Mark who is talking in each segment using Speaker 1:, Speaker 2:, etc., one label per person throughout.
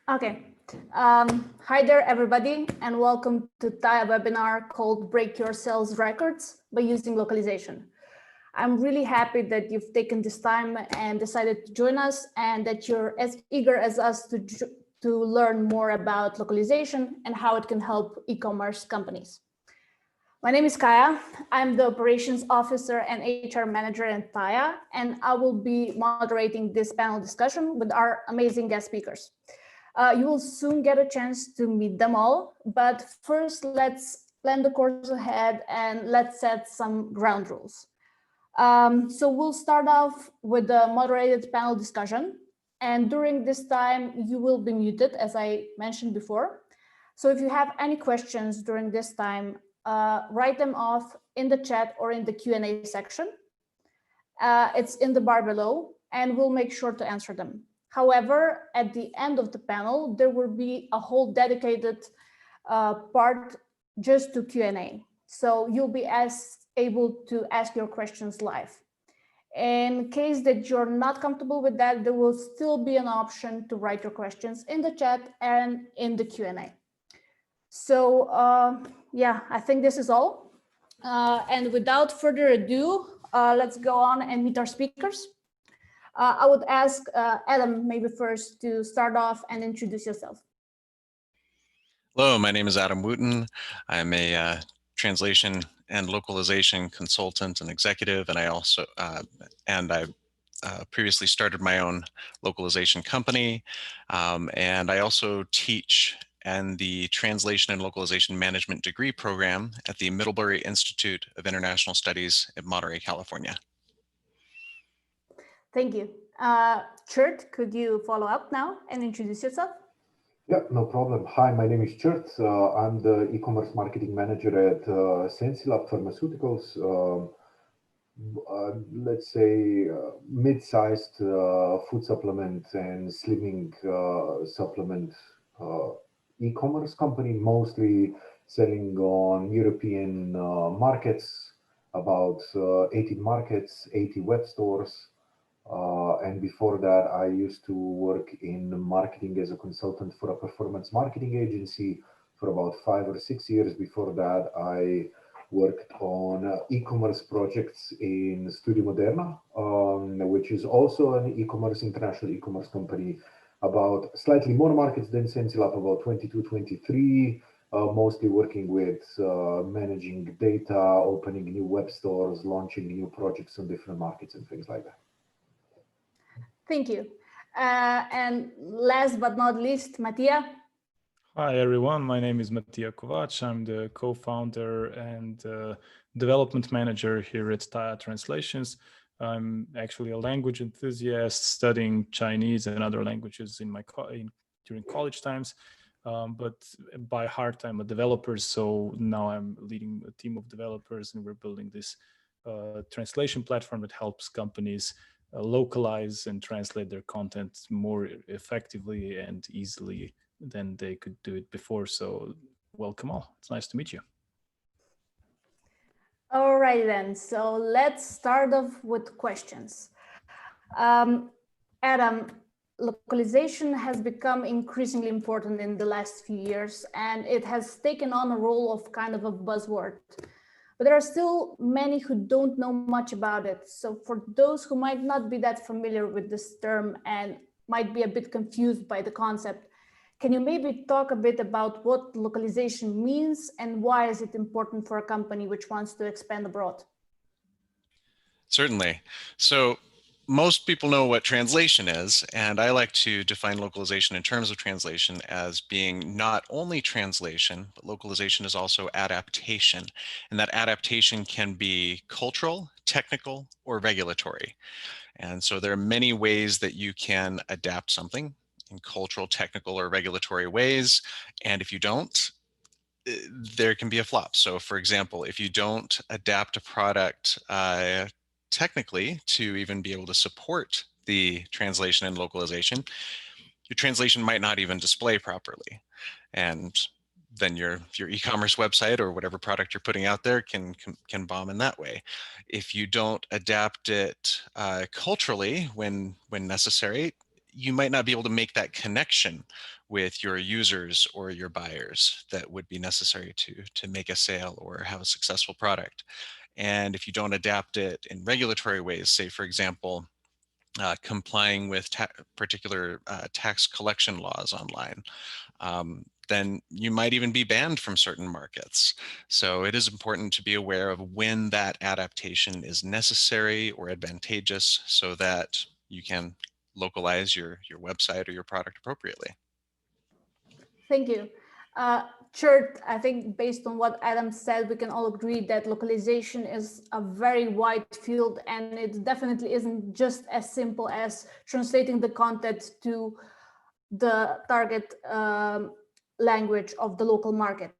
Speaker 1: Okay. Hi there, everybody, and welcome to TAIA webinar called Break Your Sales Records by Using Localization. I'm really happy that you've taken this time and decided to join us, and that you're as eager as us to learn more about localization and how it can help e-commerce companies. My name is Kaya. I'm the Operations Officer and HR Manager at TAIA, and I will be moderating this panel discussion with our amazing guest speakers. You will soon get a chance to meet them all, but first let's plan the course ahead and let's set some ground rules. So we'll start off with the moderated panel discussion, and during this time you will be muted, as I mentioned before. So if you have any questions during this time, write them off in the chat or in the Q&A section. It's in the bar below, and we'll make sure to answer them. However, at the end of the panel, there will be a whole dedicated part just to Q&A. So you'll be able to ask your questions live. In case that you're not comfortable with that, there will still be an option to write your questions in the chat and in the Q&A. So yeah, I think this is all. And without further ado, let's go on and meet our speakers. I would ask Adam maybe first to start off and introduce yourself.
Speaker 2: Hello, my name is Adam Wooten. I'm a translation and localization consultant and executive, and I also previously started my own localization company, and I also teach in the Translation and Localization Management degree program at the Middlebury Institute of International Studies in Monterey, California.
Speaker 1: Thank you. Črt, could you follow up now and introduce yourself?
Speaker 3: Yeah, no problem. Hi, my name is Črt. I'm the e-commerce marketing manager at SENSILAB Pharmaceuticals. Let's say mid-sized food supplement and slimming supplement e-commerce company, mostly selling on European markets, about 18 markets, 80 web stores. And before that, I used to work in marketing as a consultant for a performance marketing agency for about 5 or 6 years. Before that, I worked on e-commerce projects in Studio Moderna, which is also an international e-commerce company, about slightly more markets than SENSILAB, about 22, 23, mostly working with managing data, opening new web stores, launching new projects on different markets and things like that.
Speaker 1: Thank you. And last but not least, Matija.
Speaker 4: Hi, everyone. My name is Matija Kovač. I'm the co-founder and development manager here at TAIA Translations. I'm actually a language enthusiast studying Chinese and other languages during college times. But by heart, I'm a developer. So now I'm leading a team of developers, and we're building this translation platform that helps companies localize and translate their content more effectively and easily than they could do it before. So welcome all. It's nice to meet you.
Speaker 1: All right, then. So let's start off with questions. Adam, localization has become increasingly important in the last few years, and it has taken on a role of kind of a buzzword. But there are still many who don't know much about it. So for those who might not be that familiar with this term and might be a bit confused by the concept, can you maybe talk a bit about what localization means and why is it important for a company which wants to expand abroad?
Speaker 2: Certainly. So most people know what translation is, and I like to define localization in terms of translation as being not only translation, but localization is also adaptation. And that adaptation can be cultural, technical, or regulatory. And so there are many ways that you can adapt something in cultural, technical, or regulatory ways. And if you don't, there can be a flop. So for example, if you don't adapt a product technically to even be able to support the translation and localization, your translation might not even display properly. And then your e-commerce website or whatever product you're putting out there can bomb in that way. If you don't adapt it culturally when necessary, you might not be able to make that connection with your users or your buyers that would be necessary to make a sale or have a successful product. And if you don't adapt it in regulatory ways, say, for example, complying with particular tax collection laws online, then you might even be banned from certain markets. So it is important to be aware of when that adaptation is necessary or advantageous so that you can localize your website or your product appropriately.
Speaker 1: Thank you. Črt, I think based on what Adam said, we can all agree that localization is a very wide field, and it definitely isn't just as simple as translating the content to the target language of the local market.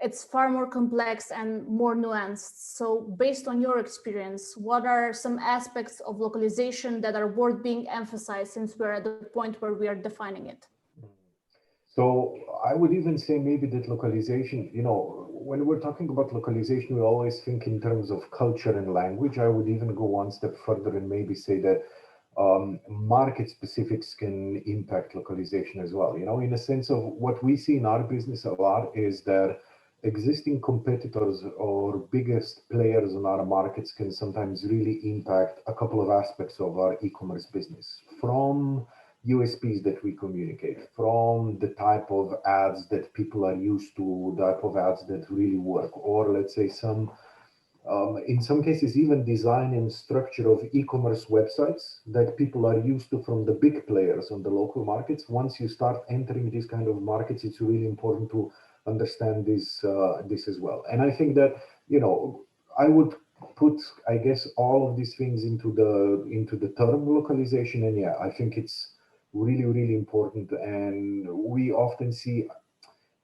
Speaker 1: It's far more complex and more nuanced. So based on your experience, what are some aspects of localization that are worth being emphasized, since we're at the point where we are defining it?
Speaker 3: So I would even say maybe that localization, when we're talking about localization, we always think in terms of culture and language. I would even go one step further and maybe say that market specifics can impact localization as well. In a sense of what we see in our business a lot is that existing competitors or biggest players in our markets can sometimes really impact a couple of aspects of our e-commerce business, from USPs that we communicate, from the type of ads that people are used to, the type of ads that really work, or let's say in some cases, even design and structure of e-commerce websites that people are used to from the big players on the local markets. Once you start entering these kind of markets, it's really important to understand this as well. And I think that, I would put, I guess, all of these things into the term localization. And yeah, I think it's really, really important. And we often see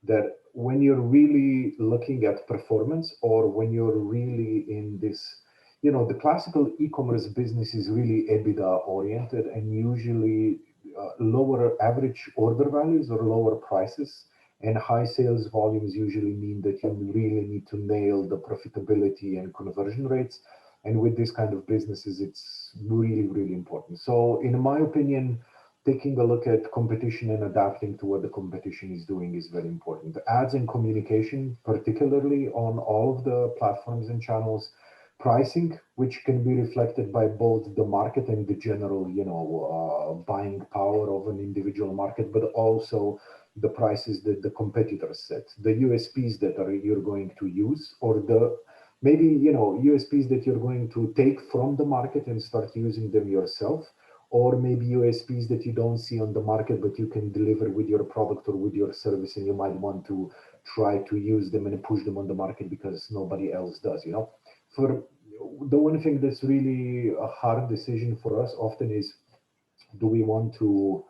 Speaker 3: that when you're really looking at performance, or when you're really in this, the classical e-commerce business is really EBITDA oriented, and usually lower average order values or lower prices and high sales volumes usually mean that you really need to nail the profitability and conversion rates. And with this kind of businesses, it's really, really important. So in my opinion, taking a look at competition and adapting to what the competition is doing is very important. Ads and communication, particularly on all of the platforms and channels, pricing, which can be reflected by both the market and the general, buying power of an individual market, but also the prices that the competitors set, the USPs that you're going to use, or maybe USPs that you're going to take from the market and start using them yourself, or maybe USPs that you don't see on the market, but you can deliver with your product or with your service, and you might want to try to use them and push them on the market because nobody else does. For the one thing that's really a hard decision for us often is, do we want to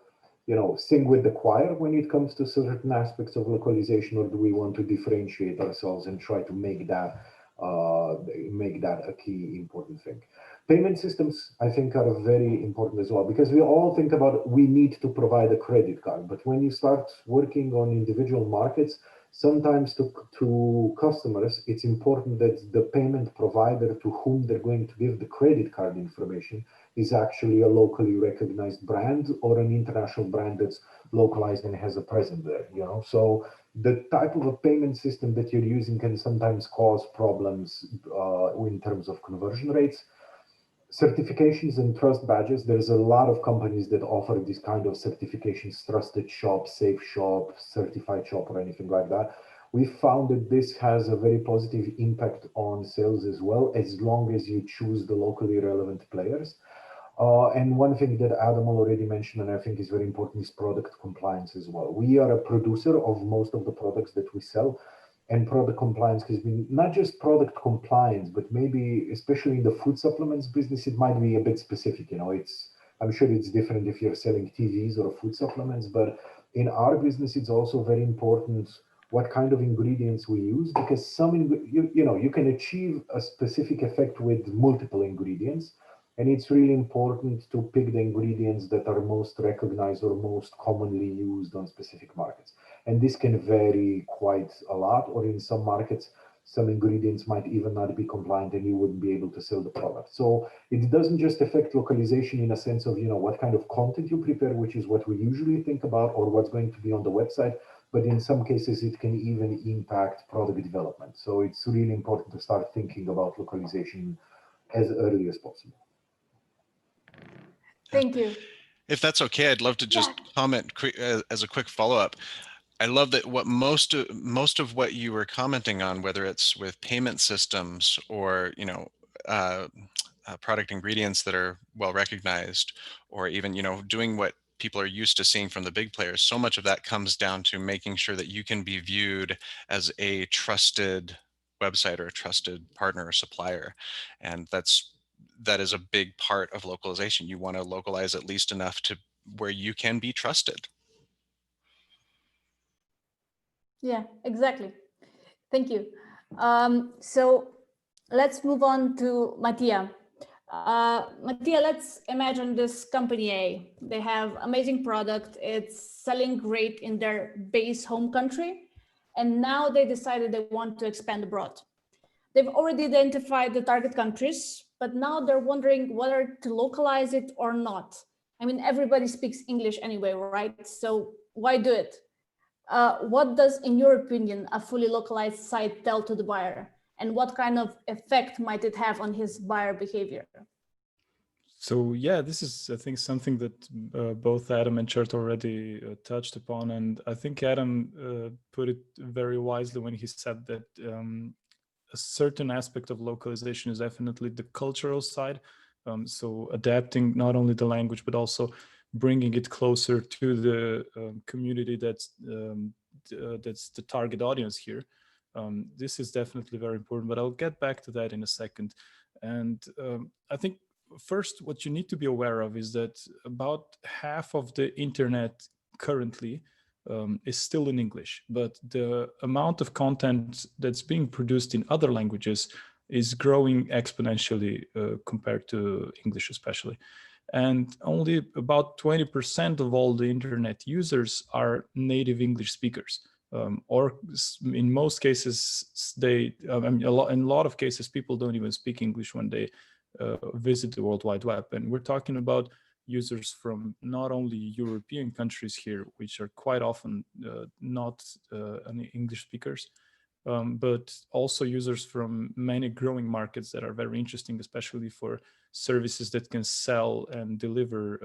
Speaker 3: sing with the choir when it comes to certain aspects of localization, or do we want to differentiate ourselves and try to make that a key important thing? Payment systems, I think, are very important as well, because we all think about we need to provide a credit card, but when you start working on individual markets, sometimes to customers, it's important that the payment provider to whom they're going to give the credit card information is actually a locally recognized brand or an international brand that's localized and has a presence there, So the type of a payment system that you're using can sometimes cause problems in terms of conversion rates. Certifications and trust badges, there's a lot of companies that offer this kind of certifications, trusted shop, safe shop, certified shop, or anything like that. We found that this has a very positive impact on sales as well, as long as you choose the locally relevant players. And one thing that Adam already mentioned, and I think is very important, is product compliance as well. We are a producer of most of the products that we sell, and product compliance has been not just product compliance, but maybe especially in the food supplements business, it might be a bit specific. I'm sure it's different if you're selling TVs or food supplements, but in our business, it's also very important what kind of ingredients we use, because you can achieve a specific effect with multiple ingredients. And it's really important to pick the ingredients that are most recognized or most commonly used on specific markets. And this can vary quite a lot, or in some markets, some ingredients might even not be compliant and you wouldn't be able to sell the product. So it doesn't just affect localization in a sense of, what kind of content you prepare, which is what we usually think about, or what's going to be on the website, but in some cases it can even impact product development. So it's really important to start thinking about localization as early as possible.
Speaker 1: Thank you.
Speaker 2: If that's okay, I'd love to just comment as a quick follow-up. I love that what most of what you were commenting on, whether it's with payment systems or product ingredients that are well recognized, or even doing what people are used to seeing from the big players, so much of that comes down to making sure that you can be viewed as a trusted website or a trusted partner or supplier, and that is a big part of localization. You want to localize at least enough to where you can be trusted.
Speaker 1: Yeah, exactly. Thank you. So let's move on to Matija. Matija, let's imagine this company A. They have amazing product. It's selling great in their base home country. And now they decided they want to expand abroad. They've already identified the target countries, but now they're wondering whether to localize it or not. I mean, everybody speaks English anyway, right? So why do it? What does, in your opinion, a fully localized site tell to the buyer? And what kind of effect might it have on his buyer behavior?
Speaker 4: So yeah, this is, I think, something that both Adam and Črt already touched upon. And I think Adam put it very wisely when he said that a certain aspect of localization is definitely the cultural side. So adapting not only the language, but also bringing it closer to the community that's the target audience here. This is definitely very important, but I'll get back to that in a second. And I think first, what you need to be aware of is that about half of the internet currently is still in English, but the amount of content that's being produced in other languages is growing exponentially compared to English especially. And only about 20% of all the internet users are native English speakers. Or in most cases, in a lot of cases, people don't even speak English when they visit the World Wide Web. And we're talking about users from not only European countries here, which are quite often not any English speakers, but also users from many growing markets that are very interesting, especially for services that can sell and deliver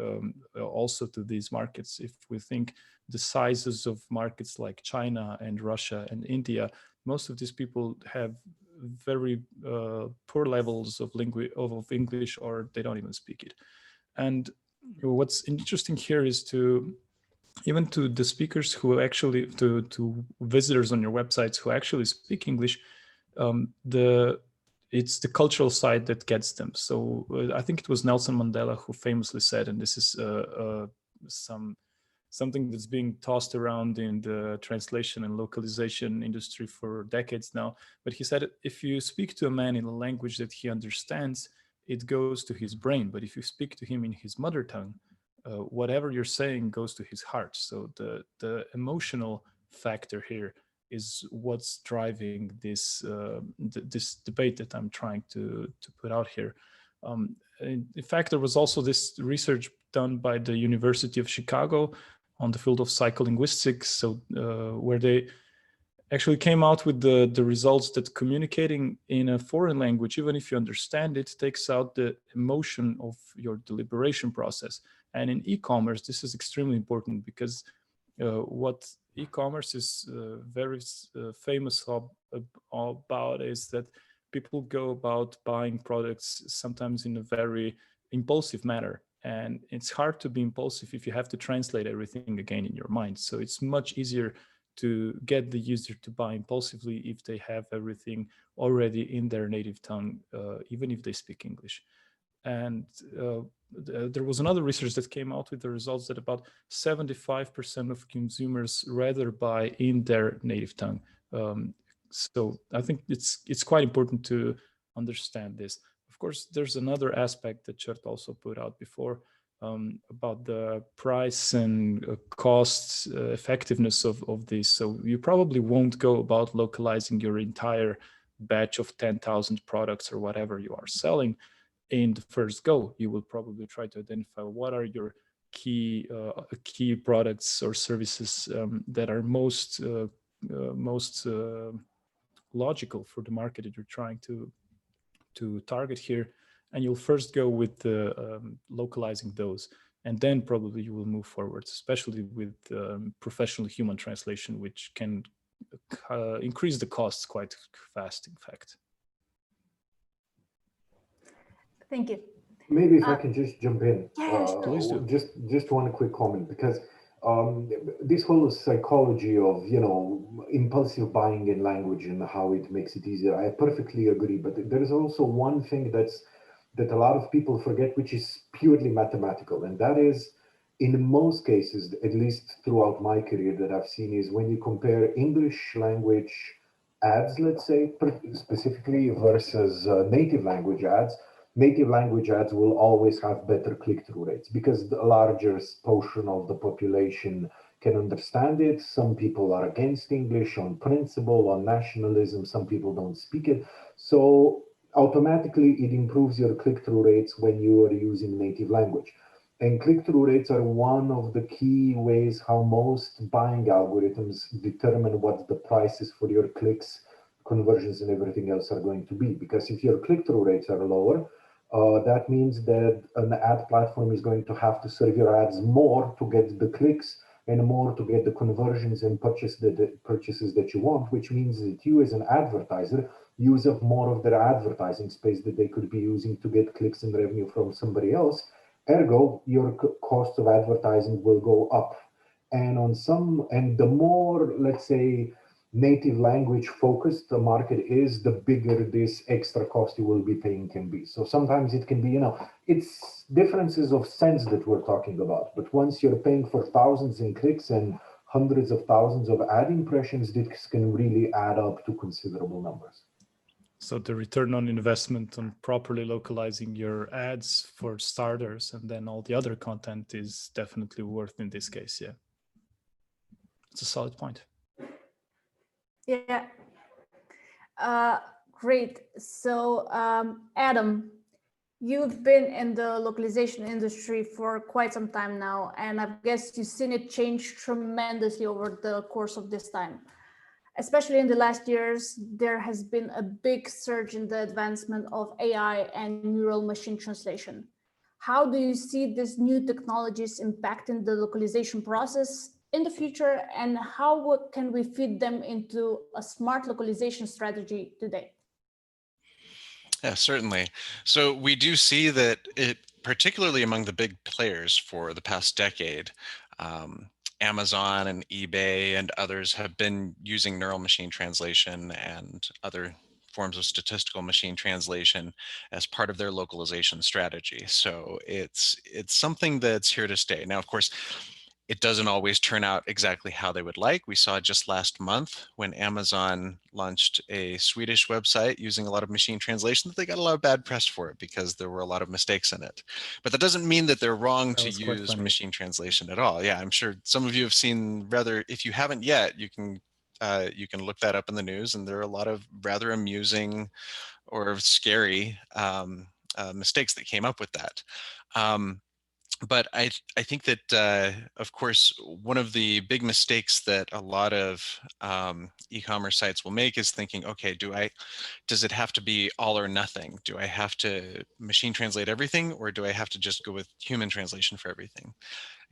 Speaker 4: also to these markets. If we think the sizes of markets like China and Russia and India, most of these people have very poor levels of English, or they don't even speak it. And what's interesting here is even to the speakers who actually, to visitors on your websites who actually speak English, it's the cultural side that gets them. So I think it was Nelson Mandela who famously said, and this is something that's being tossed around in the translation and localization industry for decades now. But he said, if you speak to a man in a language that he understands, it goes to his brain. But if you speak to him in his mother tongue, whatever you're saying goes to his heart. So the emotional factor here is what's driving this this debate that I'm trying to put out here. In fact, there was also this research done by the University of Chicago on the field of psycholinguistics, so where they actually came out with the results that communicating in a foreign language, even if you understand it, takes out the emotion of your deliberation process. And in e-commerce, this is extremely important because what e-commerce is very famous about is that people go about buying products sometimes in a very impulsive manner. And it's hard to be impulsive if you have to translate everything again in your mind. So it's much easier to get the user to buy impulsively if they have everything already in their native tongue, even if they speak English. And there was another research that came out with the results that about 75% of consumers rather buy in their native tongue. So I think it's quite important to understand this. Of course, there's another aspect that Črt also put out before about the price and cost effectiveness of this. So you probably won't go about localizing your entire batch of 10,000 products or whatever you are selling, in the first go, you will probably try to identify what are your key products or services that are most logical for the market that you're trying to target here, and you'll first go with localizing those, and then probably you will move forward, especially with professional human translation, which can increase the costs quite fast, in fact.
Speaker 1: Thank you.
Speaker 3: Maybe if I can just jump in,
Speaker 1: Yeah, sure.
Speaker 4: Please do.
Speaker 3: just one quick comment, because this whole psychology of, you know, impulsive buying in language and how it makes it easier, I perfectly agree. But there is also one thing that a lot of people forget, which is purely mathematical, and that is, in most cases, at least throughout my career that I've seen, is when you compare English language ads, let's say, specifically, versus native language ads. Native language ads will always have better click-through rates because the larger portion of the population can understand it. Some people are against English on principle, on nationalism. Some people don't speak it. So automatically it improves your click-through rates when you are using native language. And click-through rates are one of the key ways how most buying algorithms determine what the prices for your clicks, conversions, and everything else are going to be. Because if your click-through rates are lower, that means that an ad platform is going to have to serve your ads more to get the clicks and more to get the conversions and purchases that you want, which means that you as an advertiser use up more of their advertising space that they could be using to get clicks and revenue from somebody else. Ergo, your cost of advertising will go up. And the more, let's say, native language focused the market is, the bigger this extra cost you will be paying can be. So sometimes it can be, you know, it's differences of cents that we're talking about. But once you're paying for thousands in clicks and hundreds of thousands of ad impressions, this can really add up to considerable numbers.
Speaker 4: So the return on investment on properly localizing your ads for starters, and then all the other content, is definitely worth in this case. Yeah, it's a solid point.
Speaker 1: Yeah. Great. So, Adam, you've been in the localization industry for quite some time now, and I guess you've seen it change tremendously over the course of this time. Especially in the last years, there has been a big surge in the advancement of AI and neural machine translation. How do you see these new technologies impacting the localization process in the future, and how can we fit them into a smart localization strategy today?
Speaker 2: Yeah, certainly. So we do see that it, particularly among the big players for the past decade, Amazon and eBay and others have been using neural machine translation and other forms of statistical machine translation as part of their localization strategy. So it's something that's here to stay. Now, of course, it doesn't always turn out exactly how they would like. We saw just last month when Amazon launched a Swedish website using a lot of machine translation that they got a lot of bad press for it because there were a lot of mistakes in it. But that doesn't mean that they're wrong to use machine translation at all. Yeah, I'm sure some of you have seen, rather, if you haven't yet, you can look that up in the news, and there are a lot of rather amusing or scary mistakes that came up with that. But I think that, of course, one of the big mistakes that a lot of e-commerce sites will make is thinking, okay, does it have to be all or nothing? Do I have to machine translate everything, or do I have to just go with human translation for everything?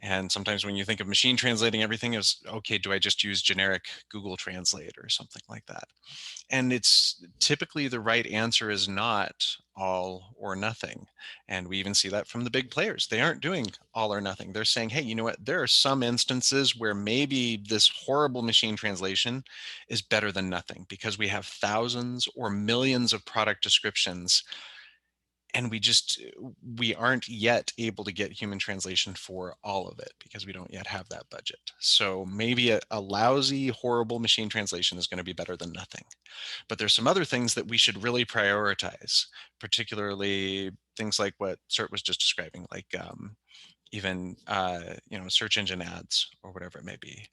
Speaker 2: And sometimes when you think of machine translating everything, is okay, do I just use generic Google Translate or something like that? And it's typically the right answer is not all or nothing. And we even see that from the big players. They aren't doing all or nothing. They're saying, hey, you know what? There are some instances where maybe this horrible machine translation is better than nothing because we have thousands or millions of product descriptions, and we aren't yet able to get human translation for all of it because we don't yet have that budget. So maybe a lousy, horrible machine translation is going to be better than nothing. But there's some other things that we should really prioritize, particularly things like what Črt was just describing, like even search engine ads or whatever it may be.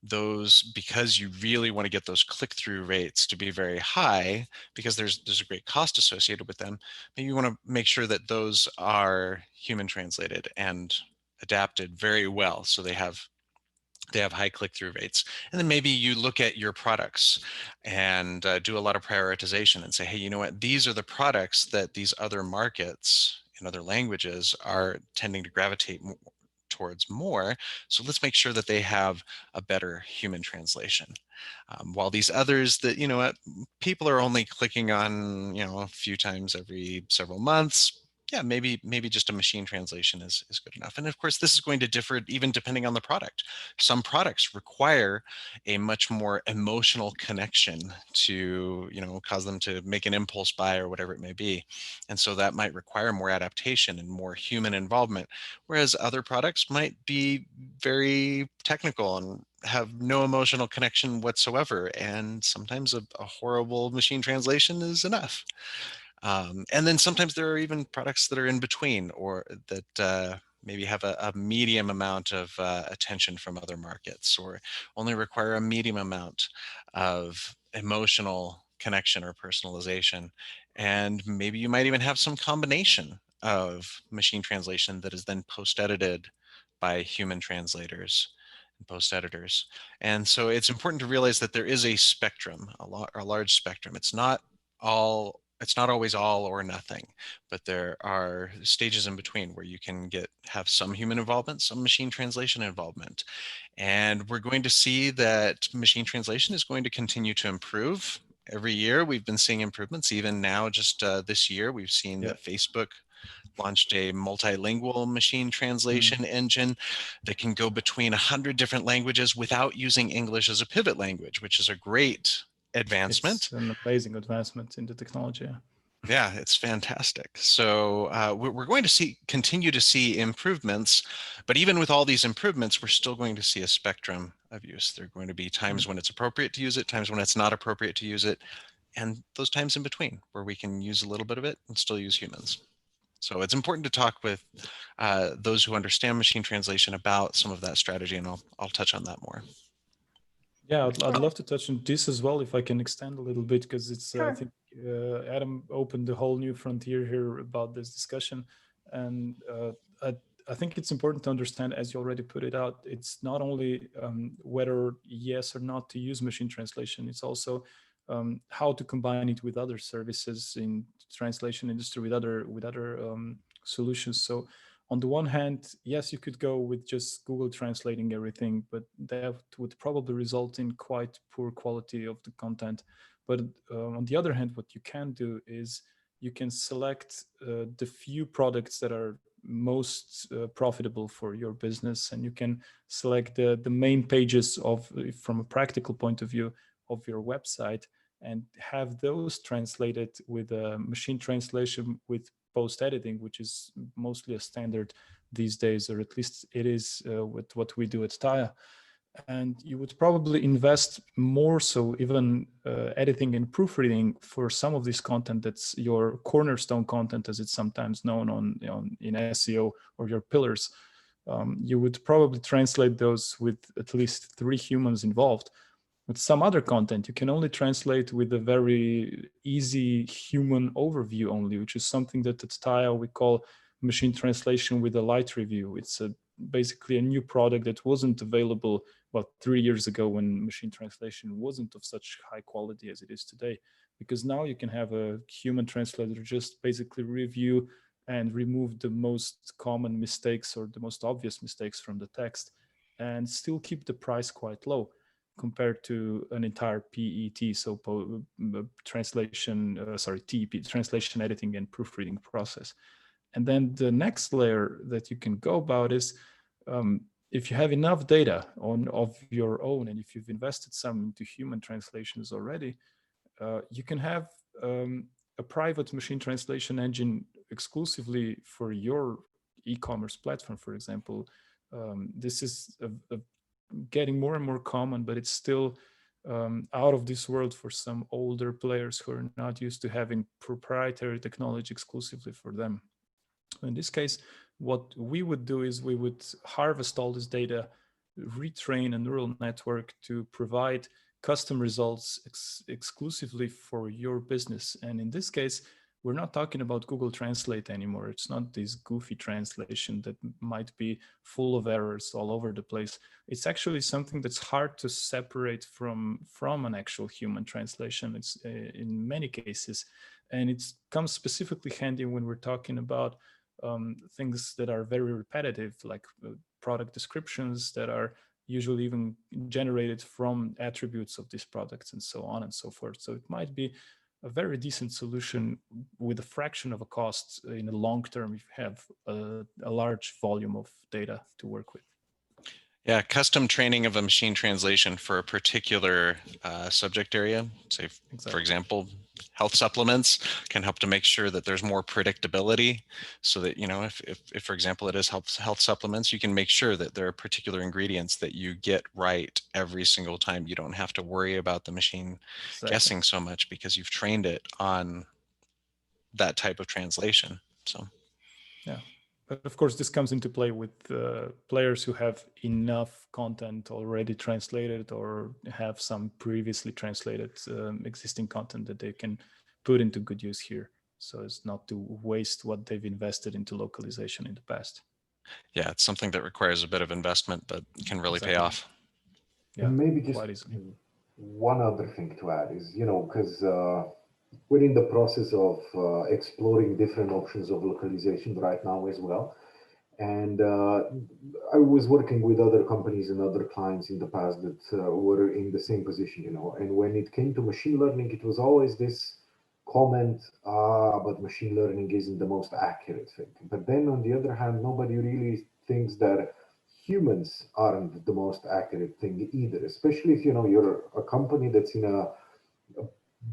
Speaker 2: Those, because you really want to get those click-through rates to be very high, because there's a great cost associated with them, maybe you want to make sure that those are human translated and adapted very well, so they have high click-through rates. And then maybe you look at your products and do a lot of prioritization and say, hey, you know what, these are the products that these other markets in other languages are tending to gravitate towards more. So let's make sure that they have a better human translation. While these others that, you know what, people are only clicking on, a few times every several months, yeah, maybe just a machine translation is good enough. And of course, this is going to differ even depending on the product. Some products require a much more emotional connection to, cause them to make an impulse buy or whatever it may be. And so that might require more adaptation and more human involvement, whereas other products might be very technical and have no emotional connection whatsoever. And sometimes a horrible machine translation is enough. And then sometimes there are even products that are in between, or that maybe have a medium amount of attention from other markets, or only require a medium amount of emotional connection or personalization. And maybe you might even have some combination of machine translation that is then post-edited by human translators and post-editors. And so it's important to realize that there is a spectrum, a large spectrum. It's not always all or nothing, but there are stages in between where you can have some human involvement, some machine translation involvement. And we're going to see that machine translation is going to continue to improve. Every year we've been seeing improvements. Even now, just this year, we've seen that Facebook launched a multilingual machine translation engine that can go between 100 different languages without using English as a pivot language, which is a great advancement.
Speaker 4: It's an amazing advancement in the technology.
Speaker 2: Yeah, it's fantastic. So we're going to continue to see improvements, but even with all these improvements, we're still going to see a spectrum of use. There are going to be times when it's appropriate to use it, times when it's not appropriate to use it, and those times in between where we can use a little bit of it and still use humans. So it's important to talk with those who understand machine translation about some of that strategy, and I'll touch on that more.
Speaker 4: Yeah, I'd love to touch on this as well, if I can extend a little bit, because it's
Speaker 1: Sure.
Speaker 4: I think Adam opened a whole new frontier here about this discussion, and I think it's important to understand, as you already put it out, it's not only whether yes or not to use machine translation, it's also how to combine it with other services in translation industry, with other solutions. So on the one hand, yes, you could go with just Google translating everything, but that would probably result in quite poor quality of the content. But on the other hand, what you can do is you can select the few products that are most profitable for your business, and you can select the main pages from a practical point of view of your website, and have those translated with a machine translation with post-editing, which is mostly a standard these days, or at least it is with what we do at TAIA. And you would probably invest more so even editing and proofreading for some of this content that's your cornerstone content, as it's sometimes known in SEO, or your pillars. You would probably translate those with at least 3 humans involved. With some other content, you can only translate with a very easy human overview only, which is something that at TAIA we call machine translation with a light review. It's basically a new product that wasn't available 3 years ago, when machine translation wasn't of such high quality as it is today. Because now you can have a human translator just basically review and remove the most common mistakes or the most obvious mistakes from the text, and still keep the price quite low compared to an entire PET, so translation, TEP, translation, editing, and proofreading process. And then the next layer that you can go about is, if you have enough data of your own, and if you've invested some into human translations already, you can have a private machine translation engine exclusively for your e-commerce platform, for example. This is getting more and more common, but it's still out of this world for some older players who are not used to having proprietary technology exclusively for them. In this case, what we would do is we would harvest all this data, retrain a neural network to provide custom results exclusively for your business. And in this case, we're not talking about Google Translate anymore. It's not this goofy translation that might be full of errors all over the place. It's actually something that's hard to separate from an actual human translation. It's in many cases, and it comes specifically handy when we're talking about things that are very repetitive, like product descriptions that are usually even generated from attributes of these products and so on and so forth. So it might be a very decent solution with a fraction of a cost in the long term if you have a large volume of data to work with.
Speaker 2: Yeah, custom training of a machine translation for a particular subject area, say, for example, health supplements, can help to make sure that there's more predictability, so that, you know, if for example, it is health supplements, you can make sure that there are particular ingredients that you get right every single time. You don't have to worry about the machine guessing so much because you've trained it on that type of translation. So, yeah.
Speaker 4: But of course, this comes into play with players who have enough content already translated or have some previously translated existing content that they can put into good use here, so as not to waste what they've invested into localization in the past.
Speaker 2: Yeah, it's something that requires a bit of investment, but can really pay off.
Speaker 3: Yeah, and maybe just one other thing to add is, you know, because we're in the process of exploring different options of localization right now as well. And I was working with other companies and other clients in the past that were in the same position, you know. And when it came to machine learning, it was always this comment, but machine learning isn't the most accurate thing. But then on the other hand, nobody really thinks that humans aren't the most accurate thing either, especially if, you know, you're a company that's in a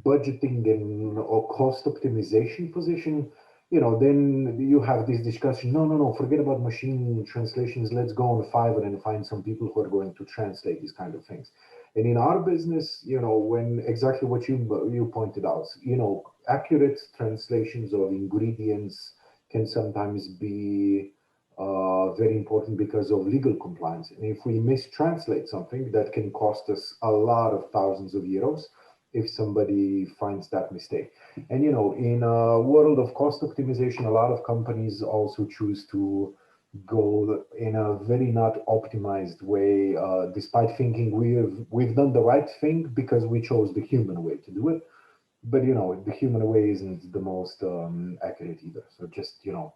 Speaker 3: budgeting and or cost optimization position, you know, then you have this discussion, no, forget about machine translations, let's go on Fiverr and find some people who are going to translate these kind of things. And in our business, you know, when exactly what you pointed out, you know, accurate translations of ingredients can sometimes be very important because of legal compliance. And if we mistranslate something, that can cost us a lot of thousands of euros if somebody finds that mistake. And, you know, in a world of cost optimization, a lot of companies also choose to go in a very not optimized way, despite thinking we've done the right thing because we chose the human way to do it. But, you know, the human way isn't the most accurate either. So just, you know,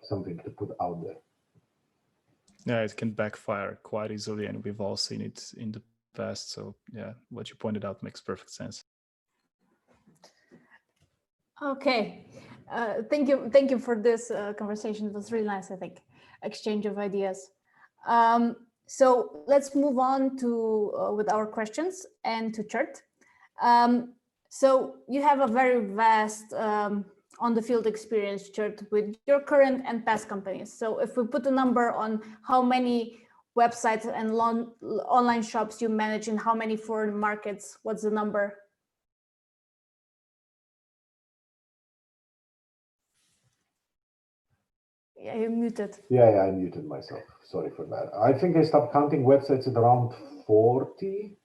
Speaker 3: something to put out there.
Speaker 4: Yeah, it can backfire quite easily, and we've all seen it in the past. So yeah, what you pointed out makes perfect sense.
Speaker 1: Okay, thank you for this conversation. It was really nice, I think, exchange of ideas. So let's move on to with our questions and to Črt. So you have a very vast on the field experience, Črt, with your current and past companies. So if we put a number on how many websites and online shops you manage in how many foreign markets, what's the number? Yeah, you're muted.
Speaker 3: Yeah, I muted myself. Sorry for that. I think I stopped counting websites at around 40,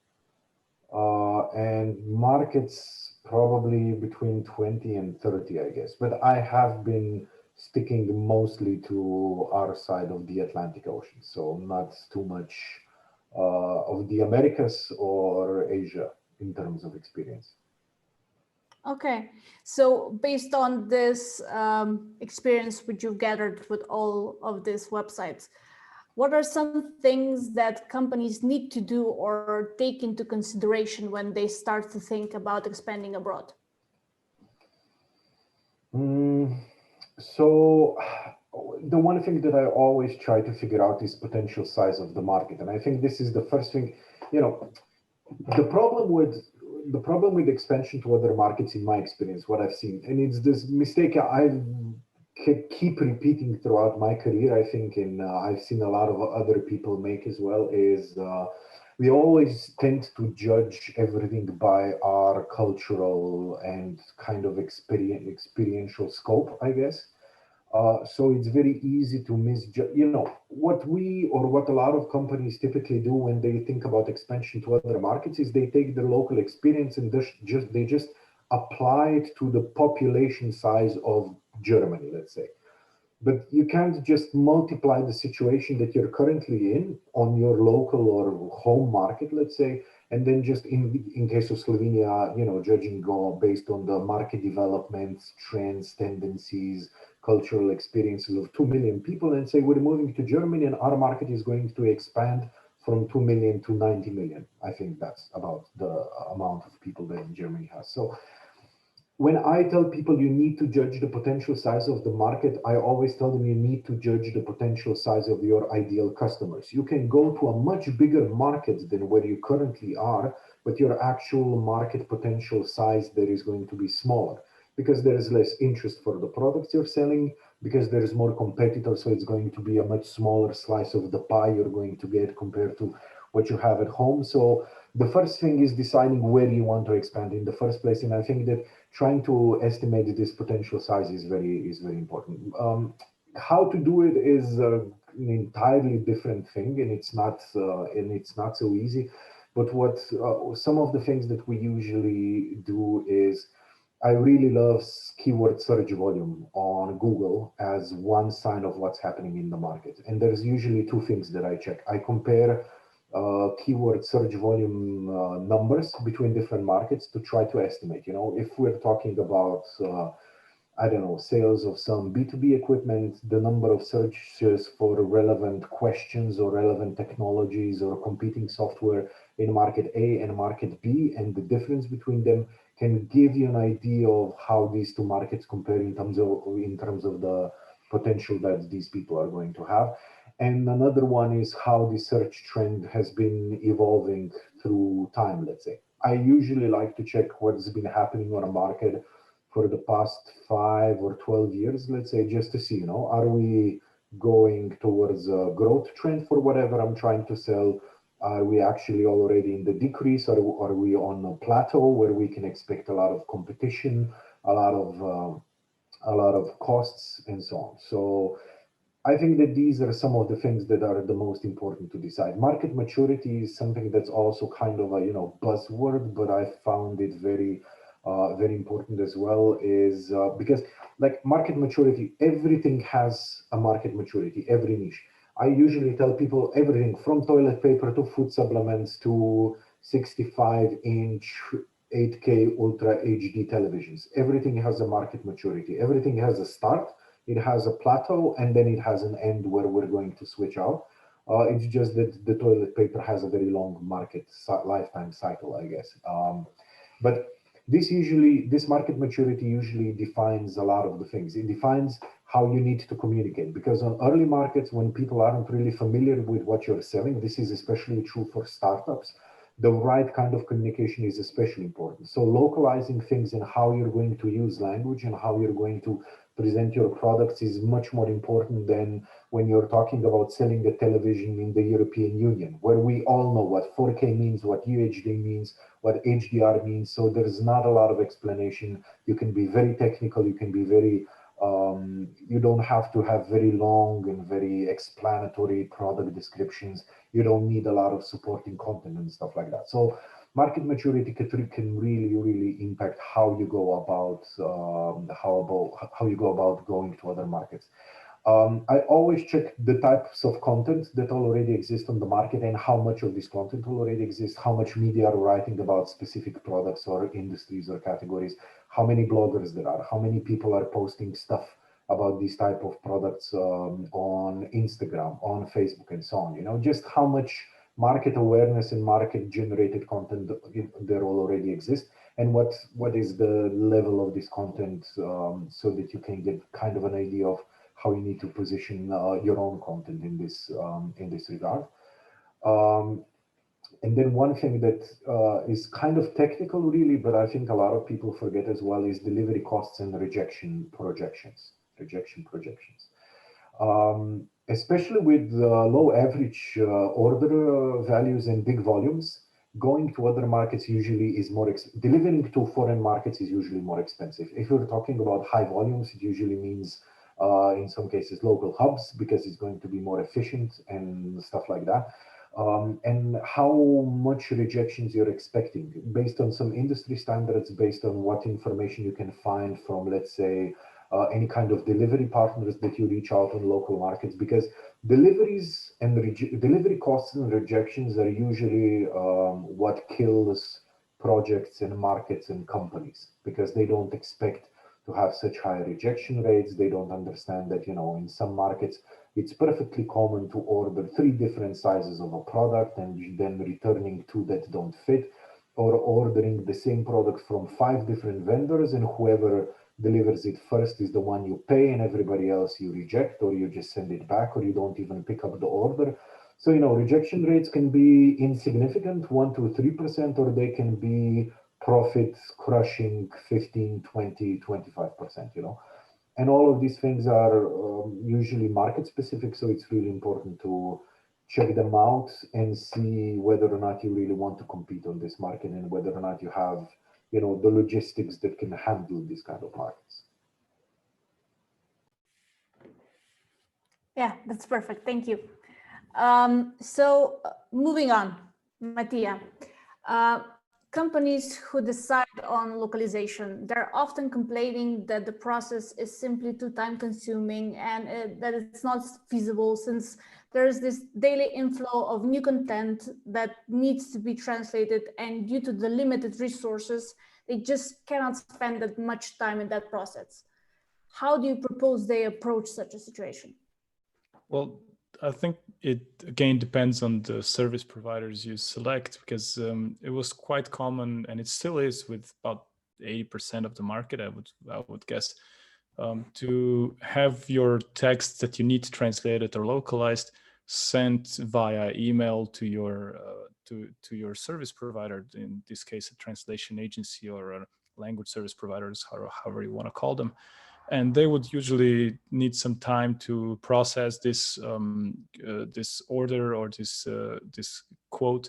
Speaker 3: and markets probably between 20 and 30, I guess. But I have been sticking mostly to our side of the Atlantic Ocean, so not too much of the Americas or Asia in terms of experience.
Speaker 1: Okay, so based on this experience which you've gathered with all of these websites, what are some things that companies need to do or take into consideration when they start to think about expanding abroad?
Speaker 3: So the one thing that I always try to figure out is potential size of the market. And I think this is the first thing, you know, the problem with expansion to other markets, in my experience, what I've seen, and it's this mistake I keep repeating throughout my career, I think, and I've seen a lot of other people make as well, is we always tend to judge everything by our cultural and kind of experiential scope, I guess. So it's very easy to misjudge. You know, what we or what a lot of companies typically do when they think about expansion to other markets is they take their local experience and they just apply it to the population size of Germany, let's say. But you can't just multiply the situation that you're currently in on your local or home market, let's say, and then just in case of Slovenia, you know, judging based on the market developments, trends, tendencies, cultural experiences of 2 million people, and say we're moving to Germany and our market is going to expand from 2 million to 90 million. I think that's about the amount of people that Germany has. So when I tell people you need to judge the potential size of the market, I always tell them you need to judge the potential size of your ideal customers. You can go to a much bigger market than where you currently are, but your actual market potential size there is going to be smaller because there is less interest for the products you're selling, because there is more competitors, so it's going to be a much smaller slice of the pie you're going to get compared to what you have at home. So the first thing is deciding where you want to expand in the first place, and I think that trying to estimate this potential size is very important. How to do it is an entirely different thing, and it's not so easy. But what some of the things that we usually do is, I really love keyword search volume on Google as one sign of what's happening in the market. And there's usually two things that I check. I compare keyword search volume numbers between different markets to try to estimate, you know, if we're talking about, I don't know, sales of some B2B equipment, the number of searches for relevant questions or relevant technologies or competing software in market A and market B, and the difference between them can give you an idea of how these two markets compare in terms of the potential that these people are going to have. And another one is how the search trend has been evolving through time, let's say. I usually like to check what's been happening on a market for the past 5 or 12 years, let's say, just to see, you know, are we going towards a growth trend for whatever I'm trying to sell? Are we actually already in the decrease? Are we on a plateau where we can expect a lot of competition, a lot of costs, and so on? So I think that these are some of the things that are the most important to decide. Market maturity is something that's also kind of a, you know, buzzword, but I found it very important as well, is because like market maturity, everything has a market maturity, every niche. I usually tell people everything from toilet paper to food supplements to 65-inch 8K Ultra HD televisions. Everything has a market maturity. Everything has a start, it has a plateau, and then it has an end where we're going to switch out. It's just that the toilet paper has a very long market lifetime cycle, I guess. But this market maturity usually defines a lot of the things. It defines how you need to communicate, because on early markets, when people aren't really familiar with what you're selling, this is especially true for startups, the right kind of communication is especially important. So localizing things and how you're going to use language and how you're going to present your products is much more important than when you're talking about selling a television in the European Union, where we all know what 4K means, what UHD means, what HDR means. So there's not a lot of explanation. You can be very technical, you can be very, you don't have to have very long and very explanatory product descriptions. You don't need a lot of supporting content and stuff like that. So market maturity can really impact how you go about going to other markets. I always check the types of content that already exist on the market and how much of this content already exists, how much media are writing about specific products or industries or categories, how many bloggers there are, how many people are posting stuff about these type of products on Instagram, on Facebook, and so on. You know, just how much market awareness and market generated content there already exist, and what is the level of this content, so that you can get kind of an idea of how you need to position your own content in this regard. And then one thing that is kind of technical really, but I think a lot of people forget as well, is delivery costs and rejection projections. Especially with low average order values and big volumes, going to other markets usually is more delivering to foreign markets is usually more expensive. If you're talking about high volumes, it usually means in some cases local hubs, because it's going to be more efficient and stuff like that. And how much rejections you're expecting based on some industry standards, based on what information you can find from, let's say, any kind of delivery partners that you reach out on local markets, because deliveries and delivery costs and rejections are usually what kills projects and markets and companies, because they don't expect to have such high rejection rates. They don't understand that, you know, in some markets, it's perfectly common to order 3 different sizes of a product and then returning 2 that don't fit, or ordering the same product from 5 different vendors, and whoever delivers it first is the one you pay, and everybody else you reject, or you just send it back, or you don't even pick up the order. So, you know, rejection rates can be insignificant, 1 to 3%, or they can be profit crushing 15, 20, 25%, you know. And all of these things are usually market specific, so it's really important to check them out and see whether or not you really want to compete on this market, and whether or not you have, you know, the logistics that can handle this kind of markets.
Speaker 1: Yeah, that's perfect. Thank you. Moving on, Matija. Companies who decide on localization, they're often complaining that the process is simply too time consuming, and that it's not feasible since there's this daily inflow of new content that needs to be translated, and due to the limited resources, they just cannot spend that much time in that process. How do you propose they approach such a situation?
Speaker 4: Well, I think it again depends on the service providers you select, because it was quite common, and it still is with about 80% of the market, I would guess, to have your text that you need translated or localized sent via email to your to your service provider, in this case a translation agency or a language service providers, however you want to call them. And they would usually need some time to process this this order or this quote,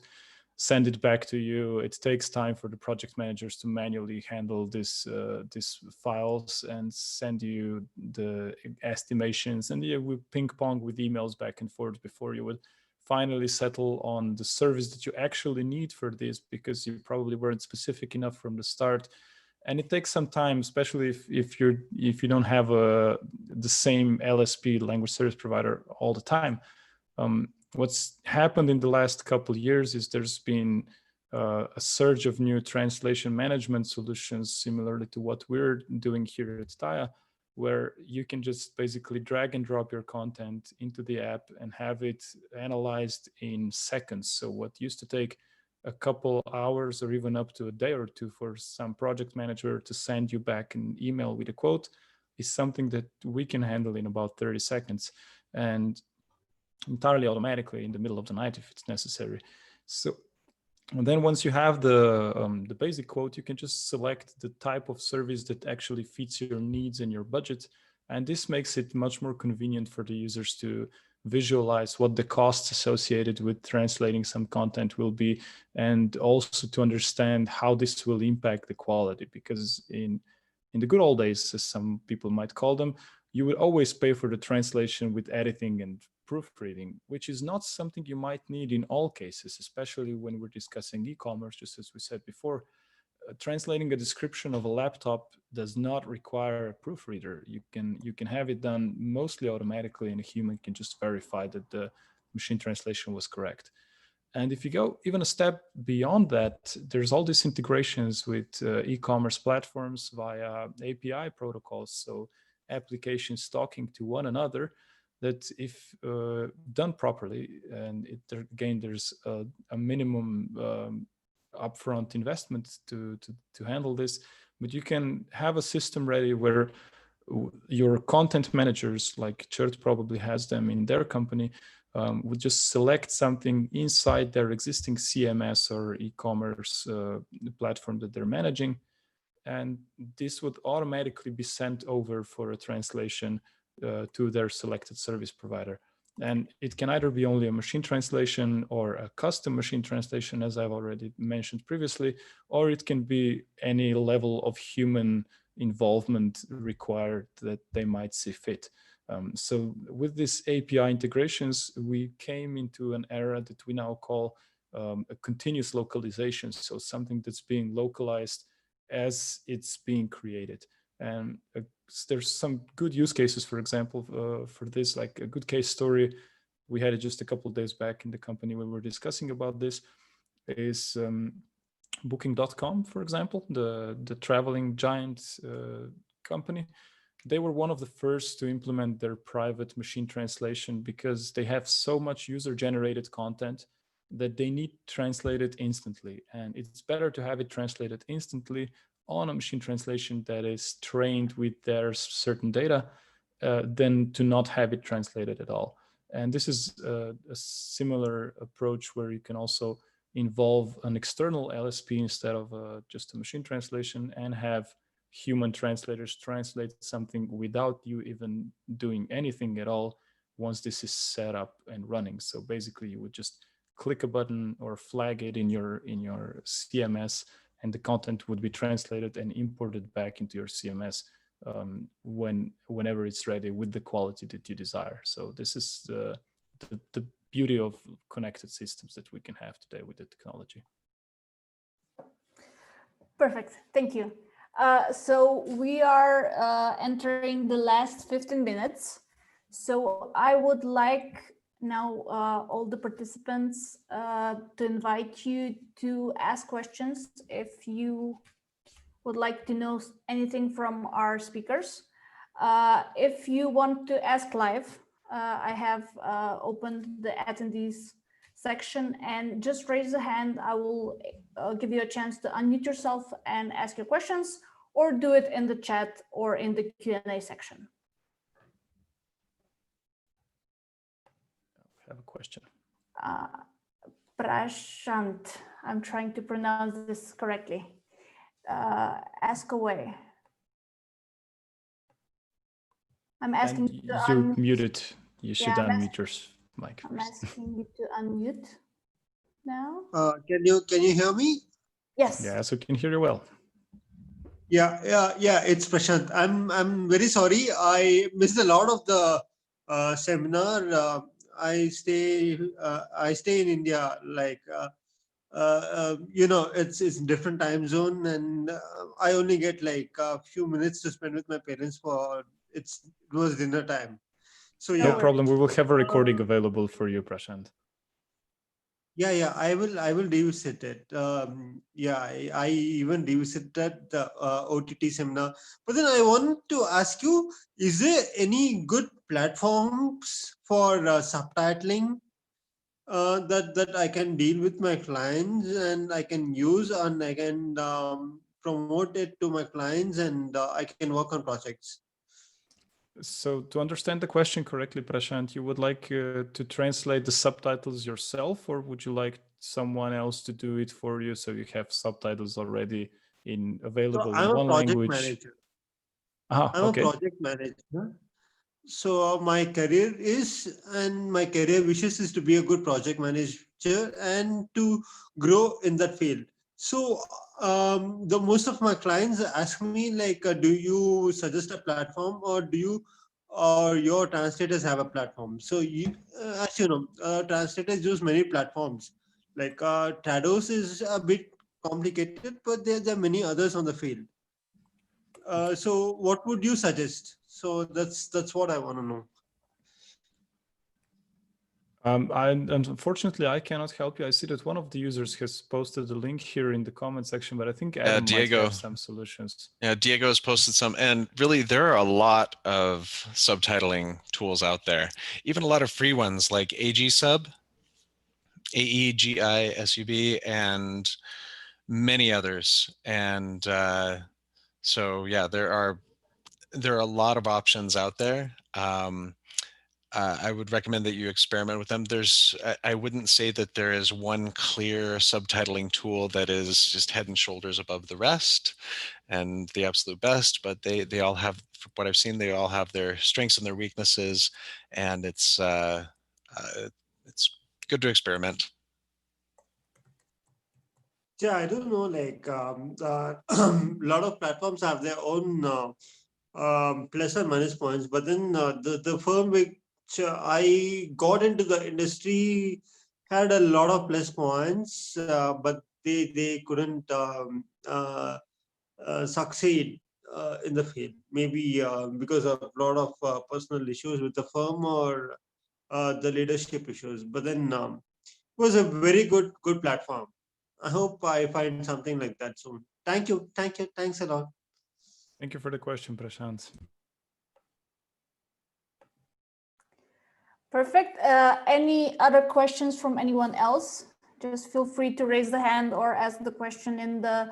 Speaker 4: send it back to you. It takes time for the project managers to manually handle this these files and send you the estimations, and you would ping pong with emails back and forth before you would finally settle on the service that you actually need for this, because you probably weren't specific enough from the start. And it takes some time, especially if you don't have the same LSP, language service provider, all the time. What's happened in the last couple of years is there's been a surge of new translation management solutions, similarly to what we're doing here at TAIA, where you can just basically drag and drop your content into the app and have it analyzed in seconds. So what used to take a couple hours or even up to a day or two for some project manager to send you back an email with a quote is something that we can handle in about 30 seconds, and entirely automatically in the middle of the night if it's necessary. So, and then once you have the basic quote, you can just select the type of service that actually fits your needs and your budget. And this makes it much more convenient for the users to visualize what the costs associated with translating some content will be, and also to understand how this will impact the quality. Because in the good old days, as some people might call them, you would always pay for the translation with editing and proofreading, which is not something you might need in all cases, especially when we're discussing e-commerce. Just as we said before, translating a description of a laptop does not require a proofreader. You can have it done mostly automatically, and a human can just verify that the machine translation was correct. And if you go even a step beyond that, there's all these integrations with e-commerce platforms via API protocols, so applications talking to one another, that if done properly, and again there's a minimum upfront investment to handle this, but you can have a system ready where your content managers, like Črt probably has them in their company, would just select something inside their existing CMS or e-commerce platform that they're managing, and this would automatically be sent over for a translation to their selected service provider. And it can either be only a machine translation or a custom machine translation, as I've already mentioned previously, or it can be any level of human involvement required that they might see fit. So with this API integrations, we came into an era that we now call a continuous localization. So something that's being localized as it's being created. And there's some good use cases, for example, for this, like a good case story. We had it just a couple of days back in the company when we were discussing about this is Booking.com, for example, the traveling giant company. They were one of the first to implement their private machine translation because they have so much user-generated content that they need translated instantly. And it's better to have it translated instantly on a machine translation that is trained with their certain data than to not have it translated at all. And this is a similar approach where you can also involve an external LSP instead of just a machine translation and have human translators translate something without you even doing anything at all once this is set up and running. So basically you would just click a button or flag it in your CMS, and the content would be translated and imported back into your CMS whenever it's ready with the quality that you desire. So this is the beauty of connected systems that we can have today with the technology.
Speaker 1: Perfect, thank you. So we are entering the last 15 minutes. So I would like now all the participants to invite you to ask questions if you would like to know anything from our speakers. If you want to ask live, I have opened the attendees section, and just raise a hand. I will give you a chance to unmute yourself and ask your questions, or do it in the chat or in the Q&A section.
Speaker 4: I have a question.
Speaker 1: Prashant, I'm trying to pronounce this correctly. Ask away. I'm asking you to
Speaker 4: you're muted. You should unmute your mic
Speaker 1: I'm
Speaker 4: first.
Speaker 1: asking you to unmute now.
Speaker 5: Can you hear me?
Speaker 1: Yes.
Speaker 4: Yeah, so can hear you well.
Speaker 5: Yeah. It's Prashant. I'm very sorry. I missed a lot of the seminar. I stay in India. Like it's different time zone, and I only get like a few minutes to spend with my parents for it was dinner time. So yeah.
Speaker 4: No problem. We will have a recording available for you, Prashant.
Speaker 5: Yeah, I will revisit it. I even revisited the OTT seminar. But then I want to ask you, is there any good platforms for subtitling that I can deal with my clients and I can use, and I can promote it to my clients, and I can work on projects?
Speaker 4: So to understand the question correctly, Prashant, you would like to translate the subtitles yourself, or would you like someone else to do it for you so you have subtitles already available in one language?
Speaker 5: Manager.
Speaker 4: I'm
Speaker 5: a project manager. So my career wishes is to be a good project manager and to grow in that field. So most of my clients ask me like, do you suggest a platform, or your translators have a platform? So as you know, translators use many platforms. Like Trados is a bit complicated, but there are many others on the field. So what would you suggest? So that's what I want to know.
Speaker 4: Unfortunately, I cannot help you. I see that one of the users has posted the link here in the comment section, but I think Adam might have some solutions.
Speaker 2: Yeah, Diego has posted some, and really there are a lot of subtitling tools out there, even a lot of free ones like AGSub, AEGISUB, and many others. And so yeah, there are a lot of options out there. I would recommend that you experiment with them. I wouldn't say that there is one clear subtitling tool that is just head and shoulders above the rest and the absolute best, but they all have, from what I've seen, they all have their strengths and their weaknesses, and it's good to experiment.
Speaker 5: Yeah, I don't know, like a lot of platforms have their own plus and minus points, but then the firm which I got into the industry had a lot of plus points, but they couldn't succeed in the field. Maybe because of a lot of personal issues with the firm or the leadership issues. But then it was a very good platform. I hope I find something like that soon. Thank you, thanks a lot.
Speaker 4: Thank you for the question, Prashant.
Speaker 1: Perfect. Any other questions from anyone else? Just feel free to raise the hand or ask the question in the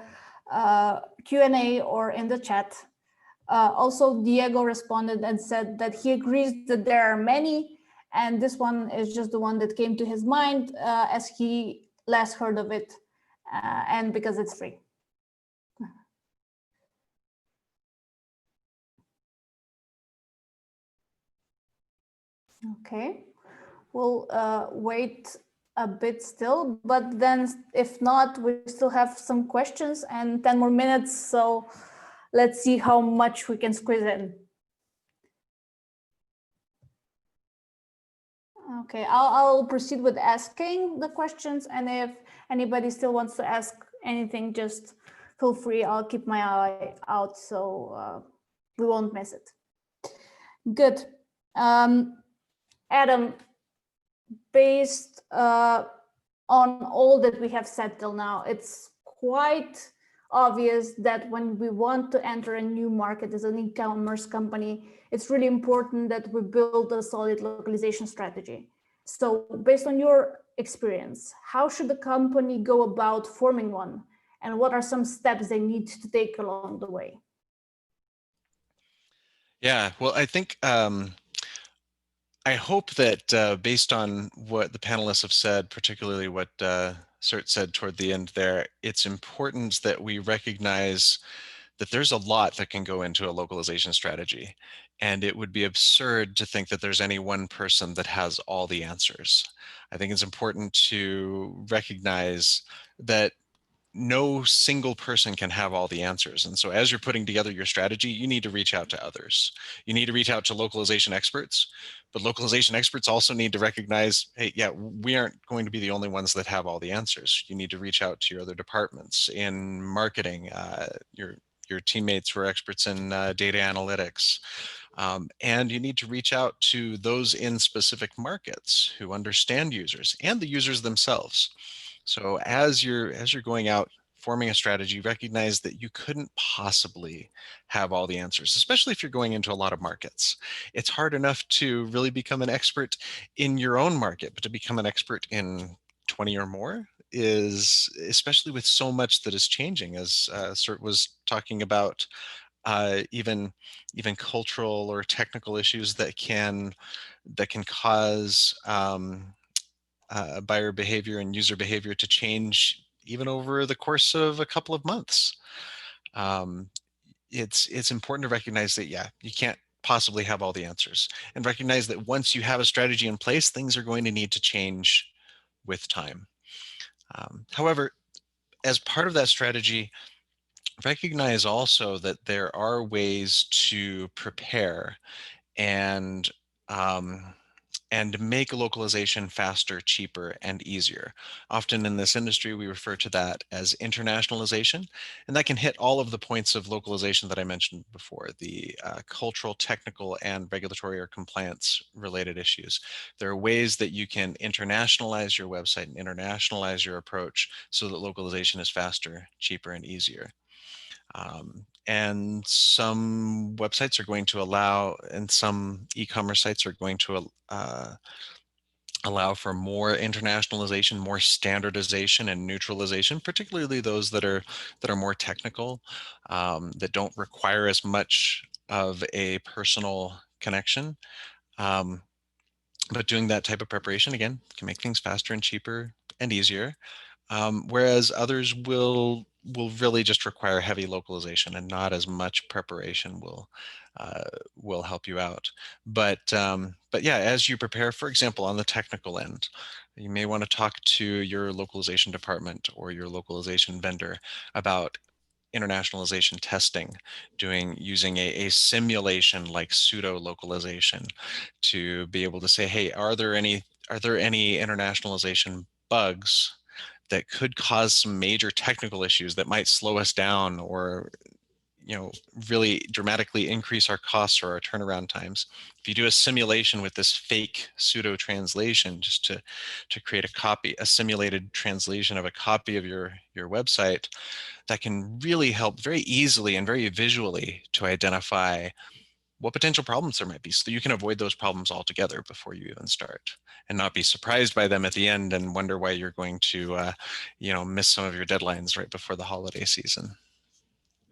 Speaker 1: Q&A or in the chat. Also, Diego responded and said that he agrees that there are many, and this one is just the one that came to his mind as he last heard of it, and because it's free. Okay, we'll wait a bit still, but then if not, we still have some questions and 10 more minutes, so let's see how much we can squeeze in. Okay, I'll proceed with asking the questions, and if anybody still wants to ask anything, just feel free. I'll keep my eye out so we won't miss it. Good. Adam, based on all that we have said till now, it's quite obvious that when we want to enter a new market as an e-commerce company, it's really important that we build a solid localization strategy. So based on your experience, how should the company go about forming one? And what are some steps they need to take along the way?
Speaker 2: Yeah, well, I think I hope that based on what the panelists have said, particularly what Črt said toward the end there, it's important that we recognize that there's a lot that can go into a localization strategy. And it would be absurd to think that there's any one person that has all the answers. I think it's important to recognize that no single person can have all the answers. And so as you're putting together your strategy, you need to reach out to others. You need to reach out to localization experts, but localization experts also need to recognize, hey, yeah, we aren't going to be the only ones that have all the answers. You need to reach out to your other departments in marketing, your teammates who are experts in data analytics. And you need to reach out to those in specific markets who understand users and the users themselves. So as you're going out, forming a strategy, recognize that you couldn't possibly have all the answers, especially if you're going into a lot of markets. It's hard enough to really become an expert in your own market, but to become an expert in 20 or more is, especially with so much that is changing, as Črt was talking about, even cultural or technical issues that can cause buyer behavior and user behavior to change even over the course of a couple of months. It's important to recognize that, yeah, you can't possibly have all the answers, and recognize that once you have a strategy in place, things are going to need to change with time. However, as part of that strategy, recognize also that there are ways to prepare and make localization faster, cheaper, and easier. Often in this industry, we refer to that as internationalization, and that can hit all of the points of localization that I mentioned before, the cultural, technical, and regulatory or compliance related issues. There are ways that you can internationalize your website and internationalize your approach so that localization is faster, cheaper, and easier. And some websites are going to allow, and some e-commerce sites are going to allow for more internationalization, more standardization and neutralization, particularly those that are more technical, that don't require as much of a personal connection. But doing that type of preparation, again, can make things faster and cheaper and easier. Whereas others will really just require heavy localization, and not as much preparation will help you out. But yeah, as you prepare, for example, on the technical end, You may want to talk to your localization department or your localization vendor about internationalization testing, using a simulation like pseudo localization to be able to say, hey, are there any internationalization bugs that could cause some major technical issues that might slow us down or really dramatically increase our costs or our turnaround times. If you do a simulation with this fake pseudo translation, just to create a simulated translation of a copy of your website, that can really help very easily and very visually to identify what potential problems there might be, so that you can avoid those problems altogether before you even start, and not be surprised by them at the end and wonder why you're going to miss some of your deadlines right before the holiday season.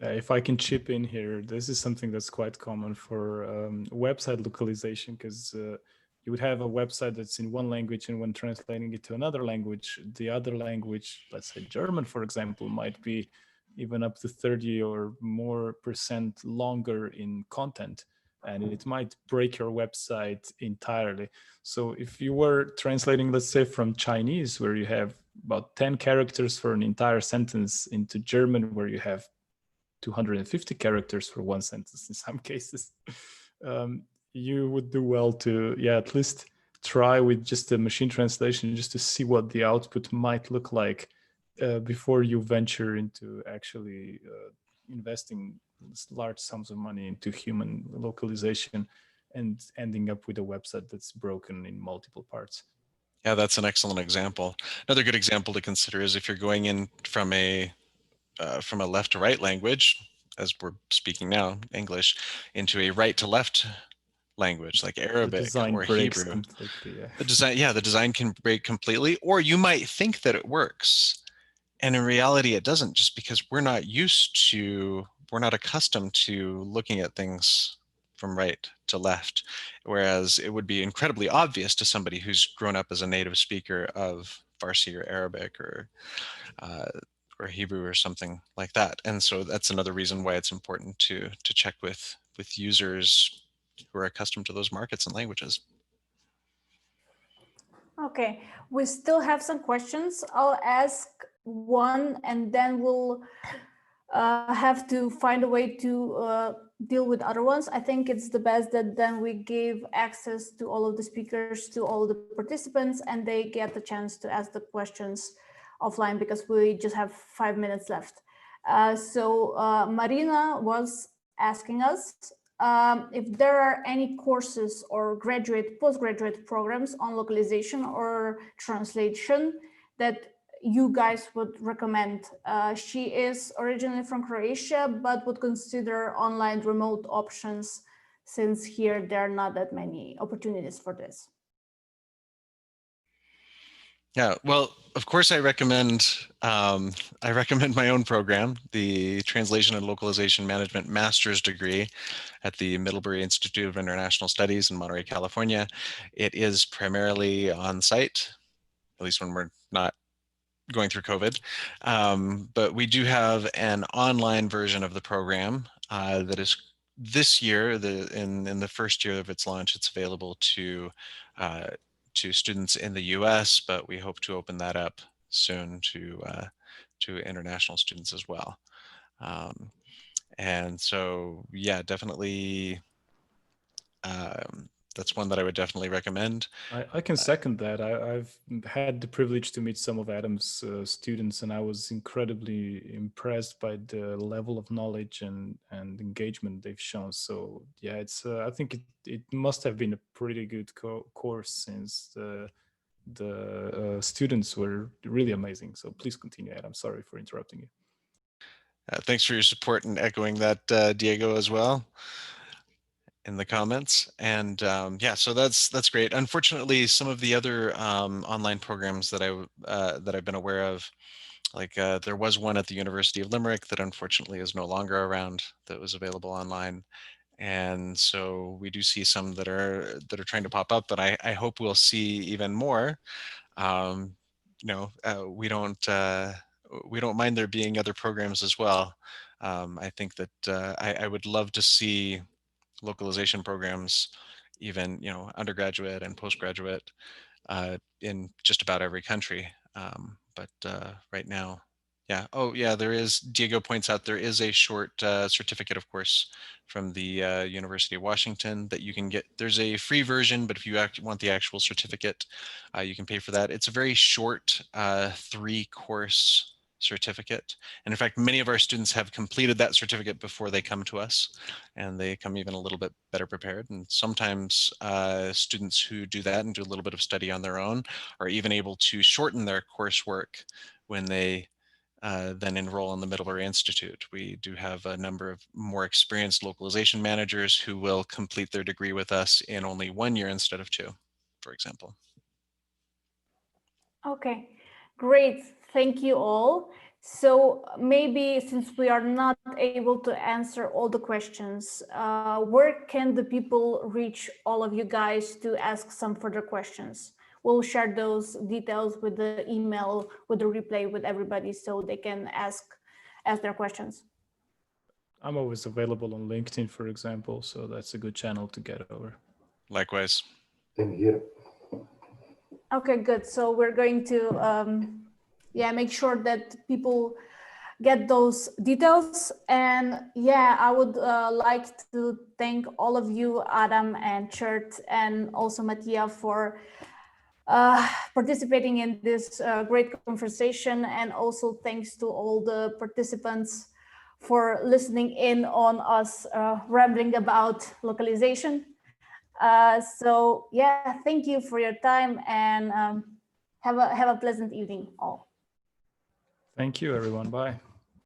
Speaker 4: If I can chip in here, this is something that's quite common for website localization, because you would have a website that's in one language, and when translating it to another language, the other language, let's say German, for example, might be even up to 30 or more % longer in content, and it might break your website entirely. So if you were translating, let's say from Chinese, where you have about 10 characters for an entire sentence, into German, where you have 250 characters for one sentence in some cases, you would do well to at least try with just a machine translation, just to see what the output might look like before you venture into actually investing large sums of money into human localization and ending up with a website that's broken in multiple parts.
Speaker 2: Yeah, that's an excellent example. Another good example to consider is if you're going in from a left to right language, as we're speaking now, English, into a right to left language like Arabic or Hebrew.
Speaker 4: Completely, yeah.
Speaker 2: The design can break completely, or you might think that it works, and in reality it doesn't, just because we're not accustomed to looking at things from right to left, whereas it would be incredibly obvious to somebody who's grown up as a native speaker of Farsi or Arabic or Hebrew or something like that. And so that's another reason why it's important to check with users who are accustomed to those markets and languages.
Speaker 1: Okay, we still have some questions. I'll ask one, and then we'll have to find a way to deal with other ones. I think it's the best that then we give access to all of the speakers, to all the participants, and they get the chance to ask the questions offline, because we just have 5 minutes left. So Marina was asking us if there are any courses or postgraduate programs on localization or translation that you guys would recommend. She is originally from Croatia, but would consider online remote options, since here there are not that many opportunities for this.
Speaker 2: Yeah, well, of course, I recommend my own program, the Translation and Localization Management Master's degree at the Middlebury Institute of International Studies in Monterey, California. It is primarily on site, at least when we're not going through COVID. But we do have an online version of the program that is this year, in the first year of its launch, it's available to students in the US, but we hope to open that up soon to international students as well. And so, yeah, definitely, that's one that I would definitely recommend.
Speaker 4: I can second that. I've had the privilege to meet some of Adam's students, and I was incredibly impressed by the level of knowledge and engagement they've shown. So yeah, it's I think it must have been a pretty good course, since the students were really amazing. So please continue, Adam. Sorry for interrupting you.
Speaker 2: Thanks for your support and echoing that, Diego, as well, in the comments. And yeah, so that's great. Unfortunately, some of the other online programs that I've been aware of, like there was one at the University of Limerick that unfortunately is no longer around, that was available online. And so we do see some that are trying to pop up, but I hope we'll see even more. We don't mind there being other programs as well. I think that I would love to see localization programs, even undergraduate and postgraduate, in just about every country. But right now, yeah. Oh, yeah, there is, Diego points out there is a short certificate, of course, from the University of Washington that you can get. There's a free version, but if you want the actual certificate, you can pay for that. It's a very short 3-course certificate. And in fact, many of our students have completed that certificate before they come to us, and they come even a little bit better prepared. And sometimes students who do that and do a little bit of study on their own are even able to shorten their coursework when they then enroll in the Middlebury Institute. We do have a number of more experienced localization managers who will complete their degree with us in only 1 year instead of 2, for example.
Speaker 1: Okay, great. Thank you all. So maybe since we are not able to answer all the questions, where can the people reach all of you guys to ask some further questions? We'll share those details with the email, with the replay with everybody so they can ask their questions.
Speaker 4: I'm always available on LinkedIn, for example, so that's a good channel to get over.
Speaker 2: Likewise.
Speaker 3: Same here.
Speaker 1: Okay, good. So we're going to make sure that people get those details. And yeah, I would like to thank all of you, Adam and Črt, and also Mathia, for participating in this great conversation. And also thanks to all the participants for listening in on us rambling about localization. So yeah, thank you for your time, and have a pleasant evening all.
Speaker 4: Thank you, everyone. Bye.